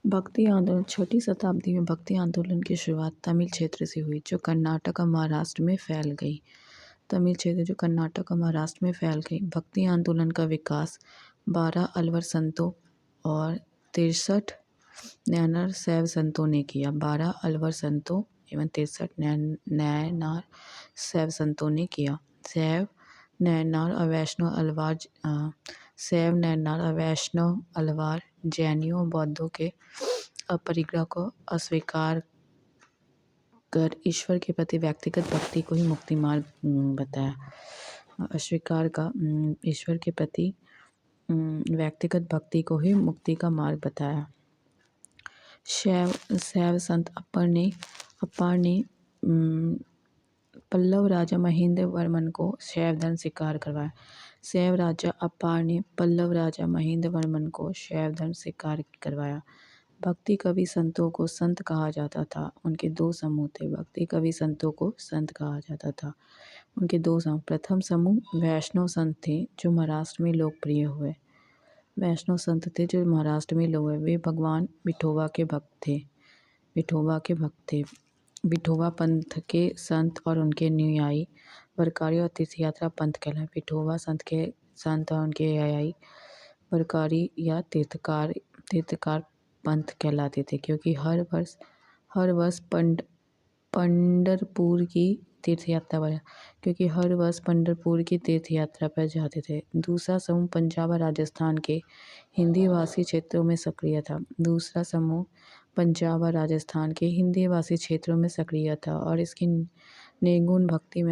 भक्ति आंदोलन 6वीं शताब्दी में भक्ति आंदोलन की शुरुआत तमिल क्षेत्र से हुई, जो कर्नाटक और महाराष्ट्र में फैल गई। तमिल क्षेत्र जो कर्नाटक और महाराष्ट्र में फैल गई। भक्ति आंदोलन का विकास 12 अलवर संतों और 63 नैनार शैव संतों ने किया। 12 अलवर संतों एवं 63 नैनार शैव संतों ने किया। शैव नैनार और वैष्णव अलवार जैनियों बौद्धों के अपरिग्रह को अस्वीकार कर ईश्वर के प्रति व्यक्तिगत भक्ति को ही मुक्ति मार्ग बताया। अस्वीकार का ईश्वर के प्रति व्यक्तिगत भक्ति को ही मुक्ति का मार्ग बताया। शैव संत अप्पर ने पल्लव राजा महेंद्र वर्मन को शैव धर्म स्वीकार करवाया। शैव राजा अप्पार ने पल्लव राजा महेंद्र वर्मन को शैव धर्म स्वीकार करवाया। भक्ति कवि संतों को संत कहा जाता था। उनके 2 समूह थे। भक्ति कवि संतों को संत कहा जाता था। उनके 2 समूह। प्रथम समूह वैष्णव संत थे, जो महाराष्ट्र में लोकप्रिय हुए। वैष्णव संत थे जो महाराष्ट्र में लोग हुए। वे भगवान विठोबा के भक्त थे। विठोबा पंथ के संत और उनके अनुयायी वरकारी और तीर्थयात्रा पंथ कहलाए। विठोबा संत और उनके अनुयायी वरकारी या तीर्थकार पंथ कहलाते थे, क्योंकि हर वर्ष पंढरपुर की तीर्थयात्रा पर जाते थे। दूसरा समूह पंजाब और राजस्थान के हिंदी भाषी क्षेत्रों में सक्रिय था। और इसकी निर्गुण भक्ति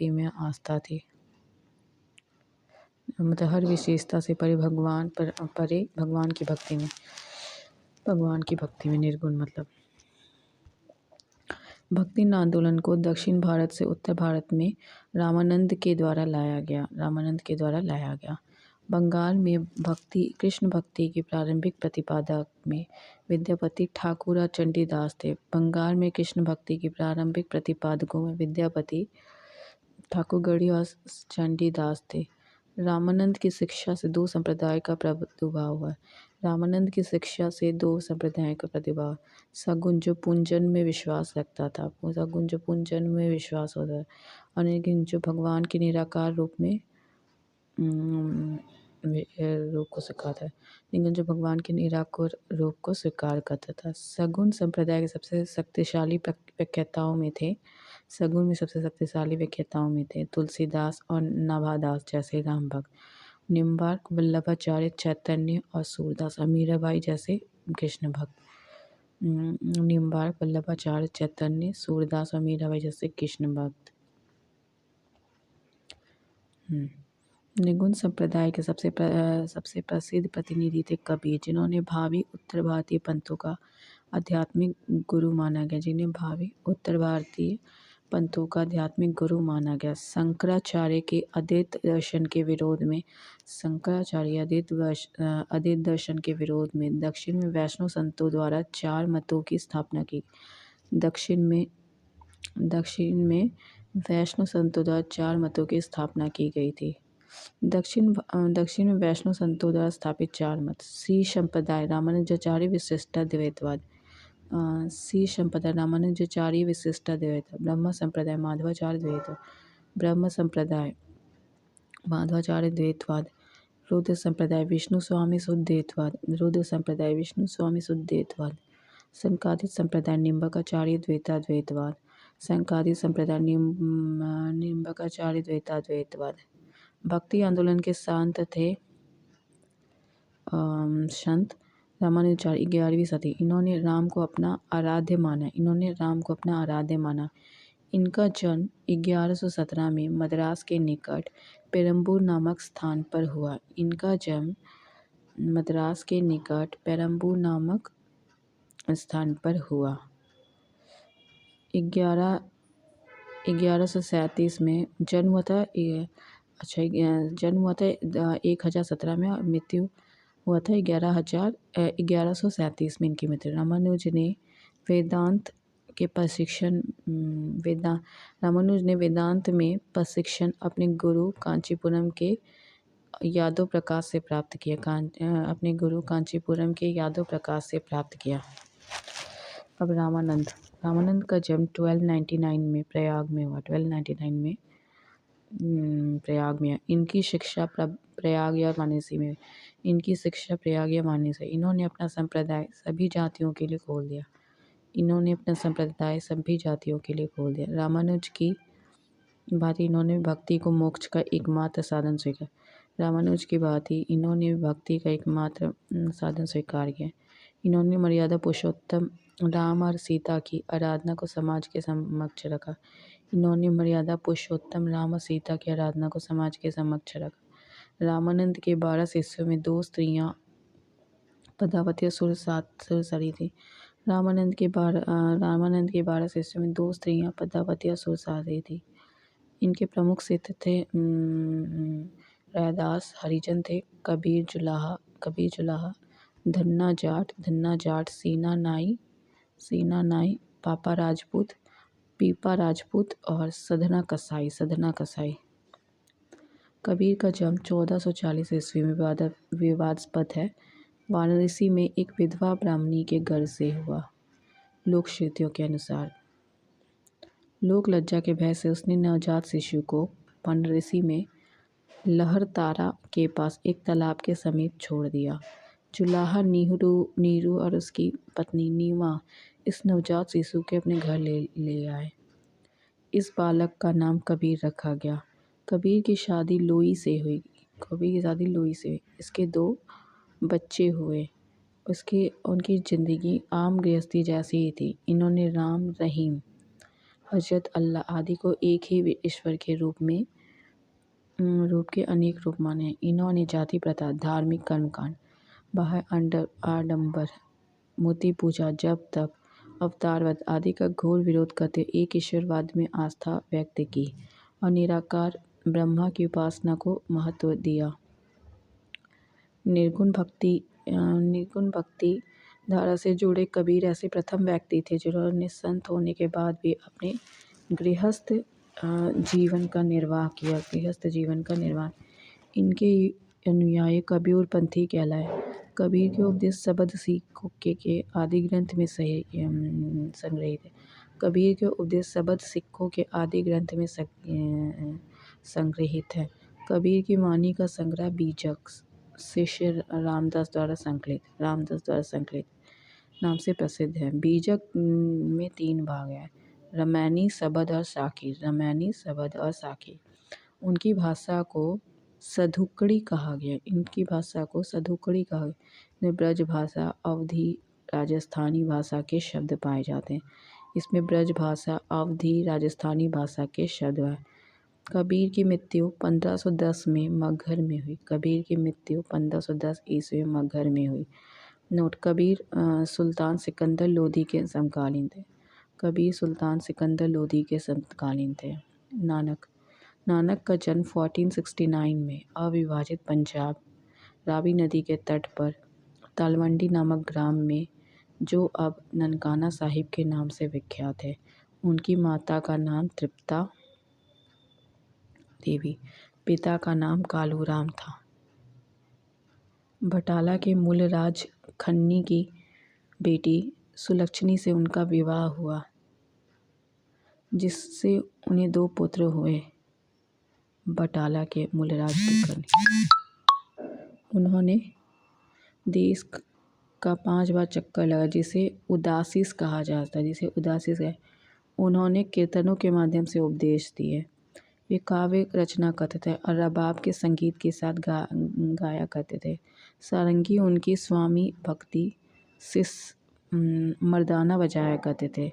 में आस्था थी। मतलब हर विशेषता से परे भगवान की भक्ति में निर्गुण मतलब। भक्ति आंदोलन को दक्षिण भारत से उत्तर भारत में रामानंद के द्वारा लाया गया। बंगाल में कृष्ण भक्ति के प्रारंभिक प्रतिपादक में विद्यापति ठाकुर और चंडीदास थे। बंगाल में कृष्ण भक्ति के प्रारंभिक प्रतिपादकों में विद्यापति ठाकुरगढ़ी और चंडीदास थे। रामानंद की शिक्षा से 2 संप्रदाय का प्रादुर्भाव हुआ। सगुन जो पूजन में विश्वास रखता था, और लेकिन जो भगवान के निराकार रूप को स्वीकार करता था। सगुन संप्रदाय के सबसे शक्तिशाली व्याख्याताओं में थे तुलसीदास और नभादास जैसे राम भक्त, निम्बार्क वल्लभाचार्य चैतन्य और सूरदास और मीराबाई जैसे कृष्ण भक्त। निगुण संप्रदाय के सबसे प्रसिद्ध प्रतिनिधि थे कबीर, जिन्होंने भावी उत्तर भारतीय पंथों का आध्यात्मिक गुरु माना गया। शंकराचार्य के अद्वैत दर्शन के विरोध में दक्षिण में वैष्णव संतों द्वारा 4 मतों की स्थापना की। दक्षिण में वैष्णव संतों द्वारा 4 मतों की स्थापना की गई थी। दक्षिण में वैष्णव संतों द्वारा स्थापित 4 मत: श्री संप्रदाय रामानुजाचार्य विशिष्टा द्वैतवाद, ब्रह्म संप्रदाय माधवाचार्य द्वैतवाद, रुद्र संप्रदाय विष्णु स्वामी शुद्धद्वैतवाद, संकादित संप्रदाय निम्बकाचार्य द्वैताद्वैतवाद। भक्ति आंदोलन के संत थे रामानुजाचार्य 11वीं सदी। इन्होंने राम को अपना आराध्य माना। इनका जन्म 1117 में मद्रास के निकट पेरम्बूर नामक स्थान पर हुआ। 1137 में जन्म हुआ था। 1017 में और मृत्यु हुआ था 1137 में इनकी मृत्यु। रामानुज ने वेदांत में प्रशिक्षण अपने गुरु कांचीपुरम के यादव प्रकाश से प्राप्त किया। अपने गुरु कांचीपुरम के यादव प्रकाश से प्राप्त किया। अब रामानंद का जन्म 1299 में प्रयाग में हुआ। 1299 में प्रयाग में। इनकी शिक्षा प्रयाग या वाराणसी में। इनकी शिक्षा प्रयाग या वाराणसी। इन्होंने अपना संप्रदाय सभी जातियों के लिए खोल दिया। इन्होंने अपना संप्रदाय सभी जातियों के लिए खोल दिया। रामानुज की भांति इन्होंने भक्ति को मोक्ष का एकमात्र साधन स्वीकार। रामानुज की भांति इन्होंने भक्ति का एकमात्र साधन स्वीकार किया। इन्होंने मर्यादा पुरुषोत्तम राम और सीता की आराधना को समाज के समक्ष रखा। इन्होंने मर्यादा पुरुषोत्तम राम और सीता की आराधना को समाज के समक्ष रखा। रामानंद के 12 शिष्यों में 2 स्त्रियां पद्मावती और सुरसरी थी। रामानंद के 12 शिष्यों में 2 स्त्रियां पद्मावती और सुरसरी थी। इनके प्रमुख शिष्य थे रैदास हरिजन थे, कबीर जुलाहा, धन्ना जाट, सीना नाई, पीपा राजपूत और सधना कसाई। कबीर का जन्म 1440 ईस्वी में विवादास्पद है। वाराणसी में एक विधवा ब्राह्मणी के घर से हुआ। लोक श्रुतियों के अनुसार लोक लज्जा के भय से उसने नवजात शिशु को वाराणसी में लहरतारा के पास एक तालाब के समीप छोड़ दिया। जुलाहा नीरू और उसकी पत्नी नीमा इस नवजात शिशु के अपने घर ले आए। इस बालक का नाम कबीर रखा गया। कबीर की शादी लोई से हुई। इसके 2 बच्चे हुए। उनकी जिंदगी आम गृहस्थी जैसी ही थी। इन्होंने राम, रहीम, हजरत अल्लाह आदि को एक ही ईश्वर के रूप के अनेक रूप माने। इन्होंने जाति प्रथा, धार्मिक कर्मकांड, बाह्य आडंबर, मूर्ति पूजा, जप तप, अवतारवाद आदि का घोर विरोध करते एक ईश्वरवाद में आस्था व्यक्त की और निराकार ब्रह्मा की उपासना को महत्व दिया। निर्गुण भक्ति धारा से जुड़े कबीर ऐसे प्रथम व्यक्ति थे जिन्होंने संत होने के बाद भी अपने गृहस्थ जीवन का निर्वाह। इनके अनुयायी कबीरपंथी कहलाए। कबीर के उपदेश शब्द सिक्कों के आदि ग्रंथ में संग्रहित है। कबीर के उपदेश शब्द सिक्कों के आदि ग्रंथ में संग्रहित है। कबीर की वाणी का संग्रह बीजक शिष्य रामदास द्वारा संकलित नाम से प्रसिद्ध है। बीजक में 3 भाग है, रामायणी, शबद और साखी। उनकी भाषा को सधुकड़ी कहा गया। इसमें ब्रज भाषा, अवधी, राजस्थानी भाषा के शब्द पाए जाते हैं। इसमें ब्रज भाषा, अवधी, राजस्थानी भाषा के शब्द हैं। कबीर की मृत्यु 1510 में मगहर में हुई। ईस्वी में मगहर में हुई। नोट: कबीर सुल्तान सिकंदर लोधी के समकालीन थे। नानक का जन्म 1469 में अविभाजित पंजाब, रावी नदी के तट पर तलवंडी नामक ग्राम में, जो अब ननकाना साहिब के नाम से विख्यात है। उनकी माता का नाम तृप्ता देवी, पिता का नाम कालूराम था। बटाला के मूलराज खन्नी की बेटी सुलक्षणी से उनका विवाह हुआ, जिससे उन्हें 2 पुत्र हुए। बटाला के मूलराज की खन्नी, उन्होंने देश का 5 बार चक्कर लगा, जिसे उदासीस कहा जाता है। उन्होंने कीर्तनों के माध्यम से उपदेश दिए। वे काव्य रचना करते थे और रबाब के संगीत के साथ गाया करते थे। सारंगी उनकी स्वामी भक्ति शिष्य मर्दाना बजाया करते थे।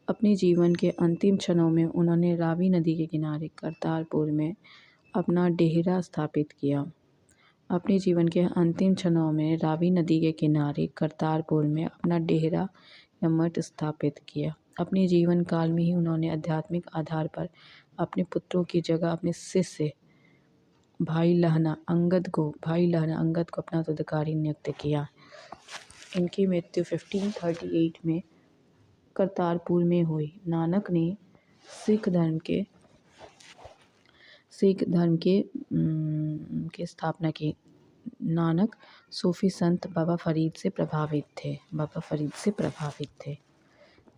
अपने जीवन के अंतिम क्षणों में उन्होंने रावी नदी के किनारे करतारपुर में अपना डेरा स्थापित किया। मठ स्थापित किया। अपने जीवन काल में ही उन्होंने आध्यात्मिक आधार पर अपने पुत्रों की जगह अपने शिष्य भाई लहना अंगद को अपना उत्तराधिकारी नियुक्त किया। इनकी मृत्यु 1538 में करतारपुर में हुई। नानक ने सिख धर्म के सिख धर्म के स्थापना की। नानक सूफी संत बाबा फरीद से प्रभावित थे।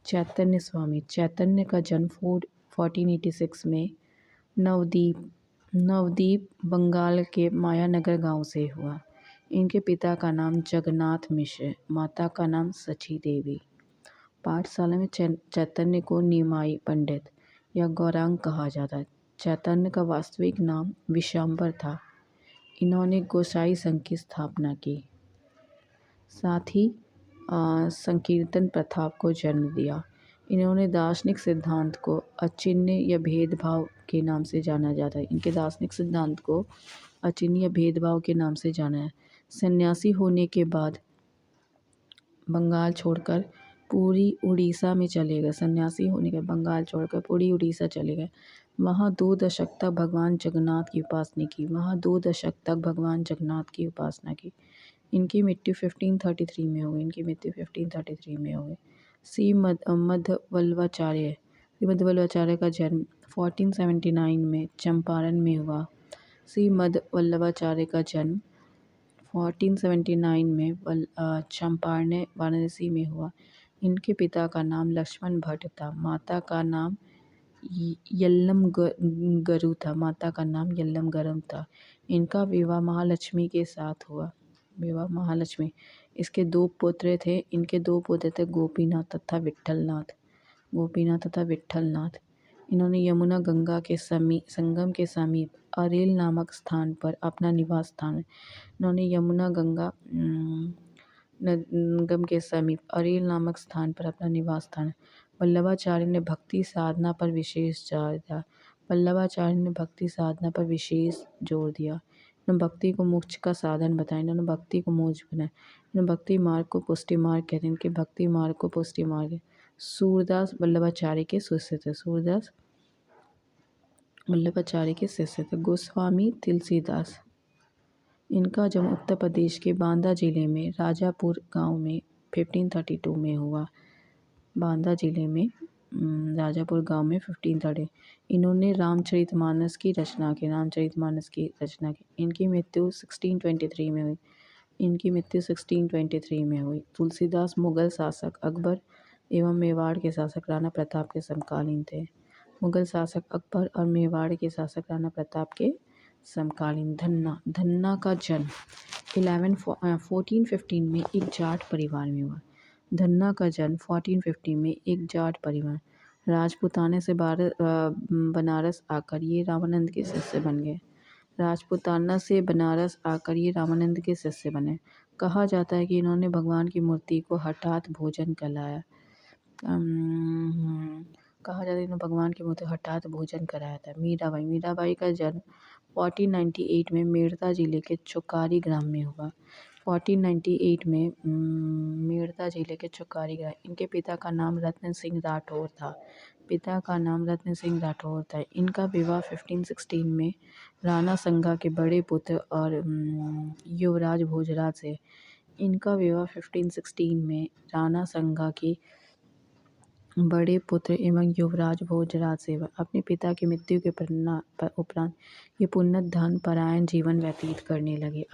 चैतन्य स्वामी, चैतन्य का जन्म 1486 में नवदीप बंगाल के मायानगर गांव से हुआ। इनके पिता का नाम जगन्नाथ मिश्र, माता का नाम सची देवी। पाठशाला में चैतन्य को निमाई पंडित या गौरांग कहा जाता है। चैतन्य का वास्तविक नाम विशंबर था। इन्होंने गोसाई संघ की स्थापना की, साथ ही संकीर्तन प्रथा को जन्म दिया। इन्होंने दार्शनिक सिद्धांत को अचिन्त्य या भेदभाव के नाम से जाना जाता है। इनके दार्शनिक सिद्धांत को अचिन्त्य या भेदभाव के नाम से जाना है। सन्यासी होने के बाद बंगाल छोड़कर पूरी उड़ीसा में चले गए। सन्यासी होने के बंगाल छोड़कर पूरी उड़ीसा चले गए। वहाँ 2 दशक तक भगवान जगन्नाथ की उपासना की। इनकी मृत्यु 1533 में हो गई। श्री मध्वल्लभाचार्य का जन्म 1479 में चंपारण में हुआ। श्री मध्वल्लभाचार्य का जन्म 1479 में चंपारण वाराणसी में हुआ। इनके पिता का नाम लक्ष्मण भट्ट था। माता का नाम यल्लम गरु था। इनका विवाह महालक्ष्मी के साथ हुआ। इसके 2 पुत्र थे। इनके 2 पुत्र थे गोपीनाथ तथा विट्ठलनाथ। इन्होंने यमुना गंगा के संगम के समीप अरेल नामक स्थान पर अपना निवास स्थान वल्लभाचार्य ने भक्ति साधना पर विशेष जोर दिया। इन्होंने भक्ति को मोक्ष का साधन बताया। इन्होंने भक्ति मार्ग को पुष्टि मार्ग कहते हैं। इनके भक्ति मार्ग को पुष्टि मार्ग है। सूरदास वल्लभाचार्य के शिष्य थे। गोस्वामी तुलसीदास, इनका जन्म उत्तर प्रदेश के बांदा जिले में राजापुर गांव में 1532 में हुआ। इन्होंने रामचरितमानस की रचना की। इनकी मृत्यु 1623 में हुई। तुलसीदास मुगल शासक अकबर एवं मेवाड़ के शासक राणा प्रताप के समकालीन थे। धन्ना का जन्म 1415 में एक जाट परिवार में हुआ। राजपूताना से बनारस आकर ये रामानंद के शिष्य बने। कहा जाता है कि इन्होंने भगवान की मूर्ति को हठात भोजन कराया। था। मीराबाई का जन्म 1498 में मेड़ता जिले के चुकारी ग्राम में हुआ। इनके पिता का नाम रत्न सिंह राठौर था। इनका विवाह 1516 में राणा संगा के बड़े पुत्र और युवराज भोजराज से। अपने पिता की मृत्यु के उपरांत ये पुण्यधन परायण जीवन व्यतीत करने लगे।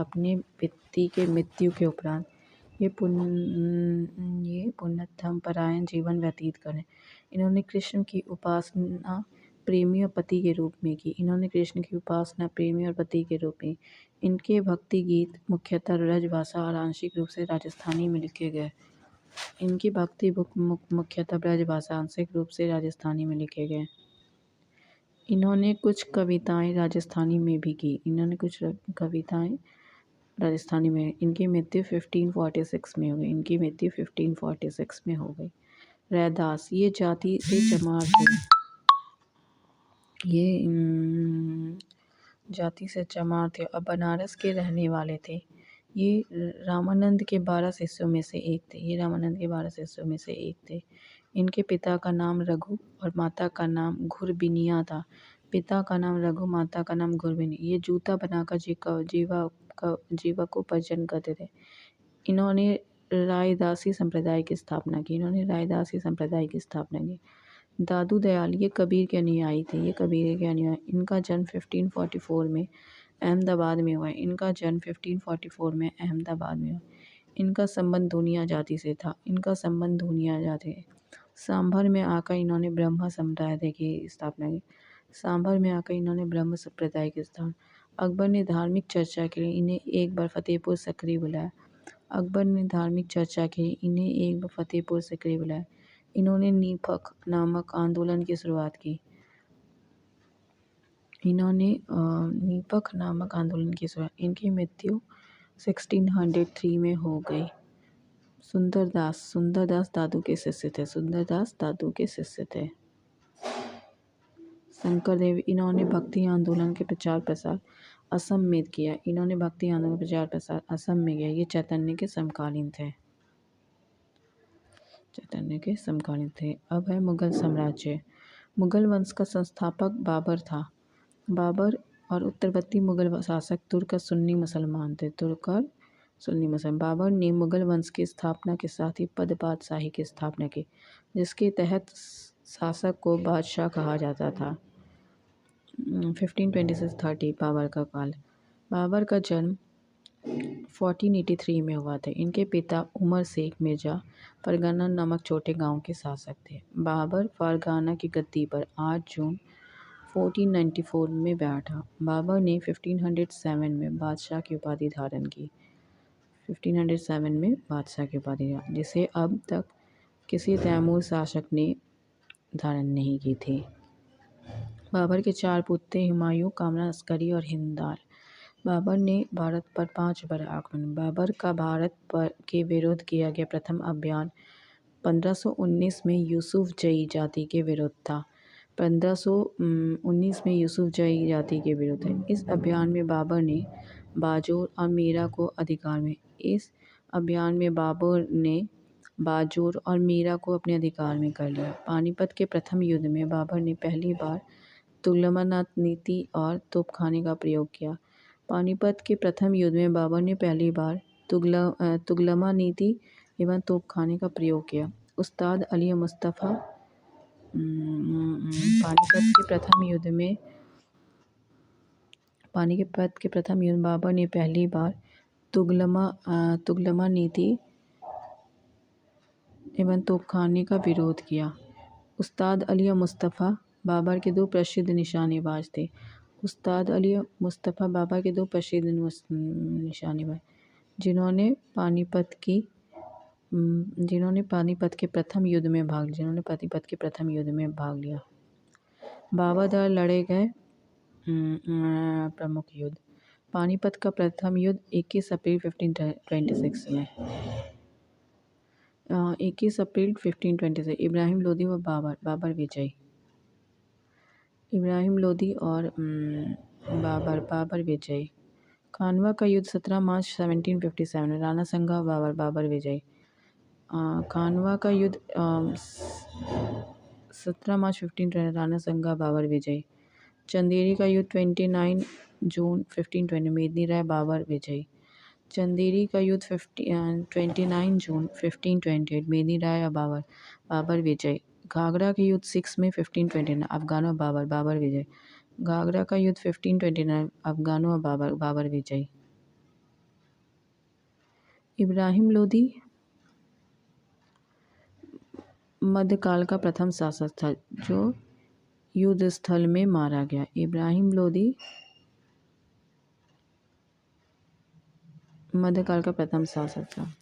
इन्होंने कृष्ण की उपासना प्रेमी और पति के रूप में की। इनके भक्ति गीत मुख्यतः ब्रजभाषा और आंशिक रूप से राजस्थानी में लिखे गए। इन्होंने कुछ कविताएं राजस्थानी में भी की। इनकी मृत्यु 1546 में हो गई। रैदास, ये जाति से चमार थे और बनारस के रहने वाले थे। ये रामानंद के 12 शिष्यों में से एक थे। इनके पिता का नाम रघु और माता का नाम घुरबिनिया था। ये जूता बनाकर जीविकोपार्जन करते थे। इन्होंने रायदासी संप्रदाय की स्थापना की। दादू दयाल ये कबीर के अनुयायी थे, ये कबीर के अनुयायी। इनका जन्म 1544 में अहमदाबाद में हुआ है। इनका जन्म 1544 में अहमदाबाद में हुआ। इनका संबंध दूनिया जाति से था। इनका संबंध दूनिया जाति। सांभर में आकर इन्होंने ब्रह्म संप्रदाय की स्थापना की। सांभर में आकर इन्होंने ब्रह्म संप्रदाय की स्थापना। अकबर ने धार्मिक चर्चा के लिए इन्हें एक बार फतेहपुर सीकरी बुलाया। अकबर ने धार्मिक चर्चा के लिए इन्हें एक बार फतेहपुर सीकरी बुलाया। इन्होंने नीपख नामक आंदोलन की शुरुआत की। नीपख नामक आंदोलन की शुरुआत। इनकी मृत्यु 1603 में हो गई। सुंदरदास दादू के शिष्य थे। सुंदरदास दादू के शिष्य थे। शंकर देव, इन्होंने भक्ति आंदोलन के प्रचार प्रसार असम में किया। इन्होंने भक्ति आंदोलन प्रचार प्रसार असम में किया। ये चैतन्य के समकालीन थे। चैतन्य के समकालीन थे। अब है मुगल साम्राज्य। मुगल वंश का संस्थापक बाबर था। बाबर और उत्तरवर्ती मुगल शासक तुर्क सुन्नी मुसलमान थे। तुर्क और सुन्नी मुसलमान। बाबर ने मुगल वंश की स्थापना के साथ ही पद बादशाही की स्थापना की, जिसके तहत शासक को बादशाह कहा जाता था। 1526-30 बाबर का काल। बाबर का जन्म 1483 में हुआ था। इनके पिता उमर शेख मिर्जा फरगाना नामक छोटे गांव के शासक थे। बाबर फरगाना की गद्दी पर 8 जून 1494 में बैठा। बाबर ने 1507 में बादशाह की उपाधि धारण की। 1507 में बादशाह की उपाधि, जिसे अब तक किसी तैमूर शासक ने धारण नहीं की थी। बाबर के 4 पुत्र थे, हुमायूं, कामरान अस्करी और हिंदाल। बाबर ने भारत पर 5 बार आक्रमण। बाबर का भारत पर के विरुद्ध किया गया प्रथम अभियान 1519 में यूसुफ जई जाति के विरुद्ध था। 1519 में यूसुफ जई जाति के विरुद्ध है। इस अभियान में बाबर ने बाजोर और मीरा को अधिकार में बाजोर और मीरा को अपने अधिकार में कर लिया। पानीपत के प्रथम युद्ध में बाबर ने पहली बार तुगलमा नीति और तोपखाने का प्रयोग किया। पानीपत के प्रथम युद्ध में बाबर ने पहली बार तुगलमा नीति एवं तोपखाने का प्रयोग किया। उस्ताद अली मुस्तफ़ा पानीपत के प्रथम युद्ध बाबर ने पहली बार तुगलमा नीति एवं तोपखाने का विरोध किया। उस्ताद अली मुस्तफ़ा बाबर के 2 प्रसिद्ध निशानेबाज थे। उस्ताद अली मुस्तफ़ा बाबर के 2 प्रसिद्ध निशानेबाज, जिन्होंने पानीपत के प्रथम युद्ध में भाग लिया। बाबर द्वारा लड़े गए प्रमुख युद्ध। पानीपत का प्रथम युद्ध 21 अप्रैल 1526 में। 21 अप्रैल 1526 इब्राहिम लोदी व बाबर विजय। इब्राहिम लोदी और बाबर विजय। खानवा का युद्ध 17 मार्च 1757 राणा संगा बाबर विजय। खानवा का युद्ध 17 मार्च 1520 राणा संगा बाबर विजय। चंदेरी का युद्ध 29 जून 1520 मेदिनी राय बाबर विजय। चंदेरी का युद्ध 29 जून 1528 मेदिनी राय बाबर विजय। घाघरा के युद्ध 6 मई 1529 अफगानों बाबर विजय। घाघरा का युद्ध 1529 अफगानों बाबर विजय। इब्राहिम लोदी मध्यकाल का प्रथम शासक था जो युद्ध स्थल में मारा गया। इब्राहिम लोदी मध्यकाल का प्रथम शासक था।